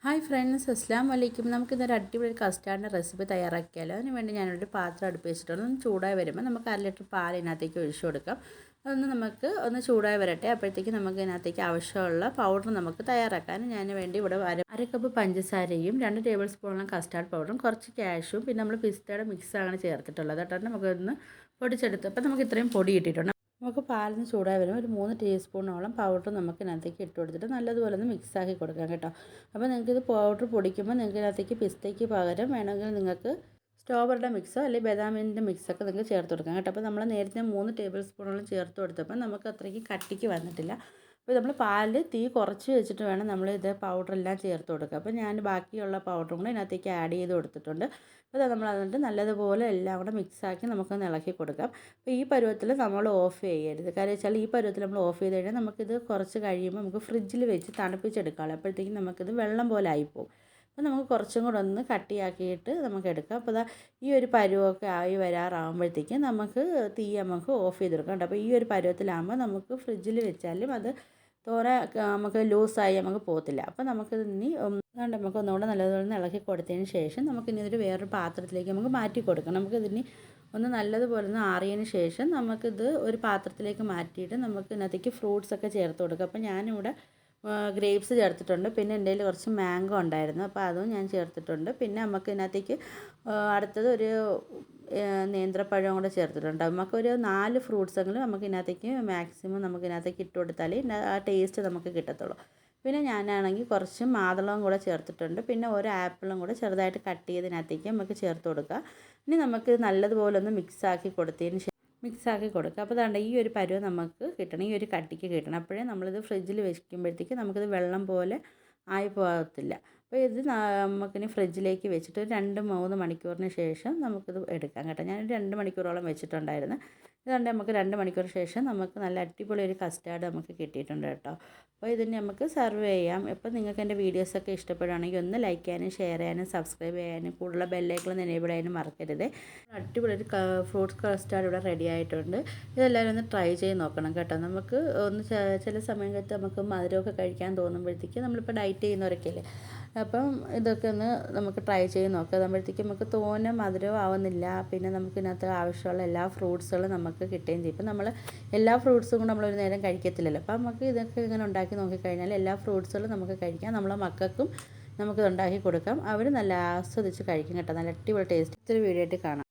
Hi friends, അസ്സലാമു അലൈക്കും. നമുക്കിന്നൊരു അടിപൊളി കസ്റ്റാർഡിൻ്റെ റെസിപ്പി തയ്യാറാക്കിയാലോ. അതിന് വേണ്ടി ഞാനൊരു പാത്രം അടുപ്പ് വെച്ചിട്ടുണ്ട്. ഒന്ന് ചൂടായി വരുമ്പോൾ നമുക്ക് 1 ലിറ്റർ പാൽ ഇതിനകത്തേക്ക് ഒഴിച്ചു കൊടുക്കാം. അതൊന്ന് നമുക്ക് ഒന്ന് ചൂടായി വരട്ടെ. അപ്പോഴത്തേക്ക് നമുക്ക് ഇതിനകത്തേക്ക് ആവശ്യമുള്ള പൗഡർ നമുക്ക് തയ്യാറാക്കാൻ ഞാൻ വേണ്ടി ഇവിടെ അര കപ്പ് പഞ്ചസാരയും 2 ടേബിൾ സ്പൂണോളം കസ്റ്റാർഡ് പൗഡറും കുറച്ച് ക്യാഷും പിന്നെ നമ്മൾ പിസ്തയുടെ മിക്സാണ് ചേർത്തിട്ടുള്ളത്. അതാണ് നമുക്കൊന്ന് പൊടിച്ചെടുത്ത്. അപ്പോൾ നമുക്ക് ഇത്രയും പൊടി ഇട്ടിട്ടുണ്ട്. നമുക്ക് പാലിന് ചൂടായി വരുമ്പോൾ ഒരു 3 ടീസ്പൂണോളം പൗഡർ നമുക്ക് ഇതിനകത്തേക്ക് ഇട്ട് കൊടുത്തിട്ട് നല്ലതുപോലെ ഒന്ന് മിക്സാക്കി കൊടുക്കാം കേട്ടോ. അപ്പോൾ നിങ്ങൾക്കിത് പൗഡർ പൊടിക്കുമ്പോൾ നിങ്ങൾക്ക് ഇതിനകത്തേക്ക് പിസ്തയ്ക്ക് പകരം വേണമെങ്കിൽ നിങ്ങൾക്ക് സ്ട്രോബെറിയുടെ മിക്സോ അല്ലെങ്കിൽ ബദാമിൻ്റെ മിക്സൊക്കെ നിങ്ങൾക്ക് ചേർത്ത് കൊടുക്കാം കേട്ടോ. അപ്പോൾ നമ്മൾ നേരത്തെ 3 ടേബിൾ സ്പൂണോളം ചേർത്ത് കൊടുത്തപ്പോൾ നമുക്ക് അത്രയ്ക്ക് കട്ടിക്ക് വന്നിട്ടില്ല. അപ്പോൾ നമ്മൾ പാലിൽ തീ കുറച്ച് വെച്ചിട്ട് വേണം നമ്മൾ ഇത് പൗഡറെല്ലാം ചേർത്ത് കൊടുക്കുക. അപ്പോൾ ഞാൻ ബാക്കിയുള്ള പൗഡറും കൂടെ ഇതിനകത്തേക്ക് ആഡ് ചെയ്ത് കൊടുത്തിട്ടുണ്ട്. അപ്പോൾ നമ്മൾ എന്നിട്ട് നല്ലതുപോലെ എല്ലാം കൂടെ മിക്സാക്കി നമുക്കൊന്ന് ഇളക്കി കൊടുക്കാം. അപ്പോൾ ഈ പരുവത്തിൽ നമ്മൾ ഓഫ് ചെയ്യരുത്. കാര്യം വെച്ചാൽ ഈ പരുവത്തിൽ നമ്മൾ ഓഫ് ചെയ്ത് കഴിഞ്ഞാൽ നമുക്കിത് കുറച്ച് കഴിയുമ്പോൾ നമുക്ക് ഫ്രിഡ്ജിൽ വെച്ച് തണുപ്പിച്ചെടുക്കാം. അപ്പോഴത്തേക്കും നമുക്കിത് വെള്ളം പോലെ ആയിപ്പോവും. അപ്പോൾ നമുക്ക് കുറച്ചും കൂടെ ഒന്ന് കട്ടിയാക്കിയിട്ട് നമുക്ക് എടുക്കാം. അപ്പോൾ ഈ ഒരു പരുവമൊക്കെ ആയി വരാറാകുമ്പോഴത്തേക്കും നമുക്ക് തീ നമുക്ക് ഓഫ് ചെയ്തെടുക്കാം കേട്ടോ. അപ്പോൾ ഈ ഒരു പരുവത്തിലാകുമ്പോൾ നമുക്ക് ഫ്രിഡ്ജിൽ വെച്ചാലും അത് തോനെ നമുക്ക് ലൂസായി നമുക്ക് പോകത്തില്ല. അപ്പോൾ നമുക്കിത് ഇനി നമുക്ക് ഒന്നുകൂടെ നല്ലതുപോലെ ഇളക്കി കൊടുത്തതിന് ശേഷം നമുക്കിനി ഇതൊരു വേറൊരു പാത്രത്തിലേക്ക് നമുക്ക് മാറ്റി കൊടുക്കണം. നമുക്കിതിനി ഒന്ന് നല്ലതുപോലെ ഒന്ന് ആറിയതിന് ശേഷം നമുക്കിത് ഒരു പാത്രത്തിലേക്ക് മാറ്റിയിട്ട് നമുക്ക് ഇതിനകത്തേക്ക് ഫ്രൂട്ട്സൊക്കെ ചേർത്ത് കൊടുക്കാം. അപ്പോൾ ഞാനിവിടെ ഗ്രേപ്സ് ചേർത്തിട്ടുണ്ട്. പിന്നെ എൻ്റെ കയ്യിൽ കുറച്ച് മാംഗോ ഉണ്ടായിരുന്നു, അപ്പോൾ അതും ഞാൻ ചേർത്തിട്ടുണ്ട്. പിന്നെ നമുക്ക് ഇതിനകത്തേക്ക് അടുത്തത് ഒരു നേന്ത്രപ്പഴം കൂടെ ചേർത്തിട്ടുണ്ട്. നമുക്കൊരു 4 ഫ്രൂട്ട്സെങ്കിലും നമുക്ക് ഇതിനകത്തേക്ക് മാക്സിമം നമുക്ക് ഇതിനകത്തേക്ക് ഇട്ട് കൊടുത്താൽ ആ ടേസ്റ്റ് നമുക്ക് കിട്ടത്തുള്ളൂ. പിന്നെ ഞാനാണെങ്കിൽ കുറച്ച് മാതളവും കൂടെ ചേർത്തിട്ടുണ്ട്. പിന്നെ ഒരു ആപ്പിളും കൂടെ ചെറുതായിട്ട് കട്ട് ചെയ്തതിനകത്തേക്ക് നമുക്ക് ചേർത്ത് കൊടുക്കുക. ഇനി നമുക്ക് നല്ലതുപോലെ ഒന്ന് മിക്സാക്കി കൊടുക്കുക. അപ്പോൾ ദാണ്ട ഈ ഒരു പരുവം നമുക്ക് കിട്ടണം, ഈ ഒരു കട്ടിക്ക് കിട്ടണം. അപ്പോഴേ നമ്മളിത് ഫ്രിഡ്ജിൽ വെക്കുമ്പോഴത്തേക്ക് നമുക്കിത് വെള്ളം പോലെ ആയി പോകത്തില്ല. അപ്പോൾ ഇത് നമുക്കിനി ഫ്രിഡ്ജിലേക്ക് വെച്ചിട്ട് 2-3 മണിക്കൂറിന് ശേഷം നമുക്കിത് എടുക്കാം കേട്ടോ. ഞാൻ 2 മണിക്കൂറോളം വെച്ചിട്ടുണ്ടായിരുന്നു. ഇതുകൊണ്ട് നമുക്ക് 2 മണിക്കൂർ ശേഷം നമുക്ക് നല്ല അടിപൊളി ഒരു കസ്റ്റാർഡ് നമുക്ക് കിട്ടിയിട്ടുണ്ട് കേട്ടോ. അപ്പോൾ ഇതിന് നമുക്ക് സെർവ് ചെയ്യാം. ഇപ്പോൾ നിങ്ങൾക്ക് എൻ്റെ വീഡിയോസൊക്കെ ഇഷ്ടപ്പെടുകയാണെങ്കിൽ ഒന്ന് ലൈക്ക് ചെയ്യാനും ഷെയർ ചെയ്യാനും സബ്സ്ക്രൈബ് ചെയ്യാനും കൂടുതൽ ബെല്ലൈക്കൺ എനേബിൾ ചെയ്യാനും മറക്കരുത്. അടിപൊളി ഒരു ഫ്രൂട്ട്സ് കസ്റ്റാർഡ് ഇവിടെ റെഡി ആയിട്ടുണ്ട്. ഇതെല്ലാവരും ഒന്ന് ട്രൈ ചെയ്ത് നോക്കണം കേട്ടോ. നമുക്ക് ഒന്ന് ചില സമയത്ത് നമുക്ക് മധുരമൊക്കെ കഴിക്കാൻ തോന്നുമ്പോഴത്തേക്ക് നമ്മളിപ്പോൾ ഡയറ്റ് ചെയ്യുന്നവരൊക്കെ അല്ലേ, അപ്പം ഇതൊക്കെ ഒന്ന് നമുക്ക് ട്രൈ ചെയ്ത് നോക്കാം. അതാകുമ്പോഴത്തേക്കും നമുക്ക് തോനെ മധുരവും ആവുന്നില്ല. പിന്നെ നമുക്ക് ഇതിനകത്ത് ആവശ്യമുള്ള എല്ലാ ഫ്രൂട്ട്സുകളും നമുക്ക് കിട്ടുകയും ചെയ്യും. ഇപ്പം നമ്മൾ എല്ലാ ഫ്രൂട്ട്സും കൂടെ നമ്മളൊരു നേരം കഴിക്കത്തില്ലല്ലോ. അപ്പം നമുക്ക് ഇതൊക്കെ ഇങ്ങനെ ഉണ്ടാക്കി നോക്കിക്കഴിഞ്ഞാൽ എല്ലാ ഫ്രൂട്ട്സുകളും നമുക്ക് കഴിക്കാം. നമ്മളെ മക്കൾക്കും നമുക്കിത് ഉണ്ടാക്കി കൊടുക്കാം. അവർ നല്ല ആസ്വദിച്ച് കഴിക്കും കേട്ടോ. നല്ല അടിപൊളി ടേസ്റ്റ്. ഇത്തിരി വീഡിയോ ആയിട്ട് കാണാം.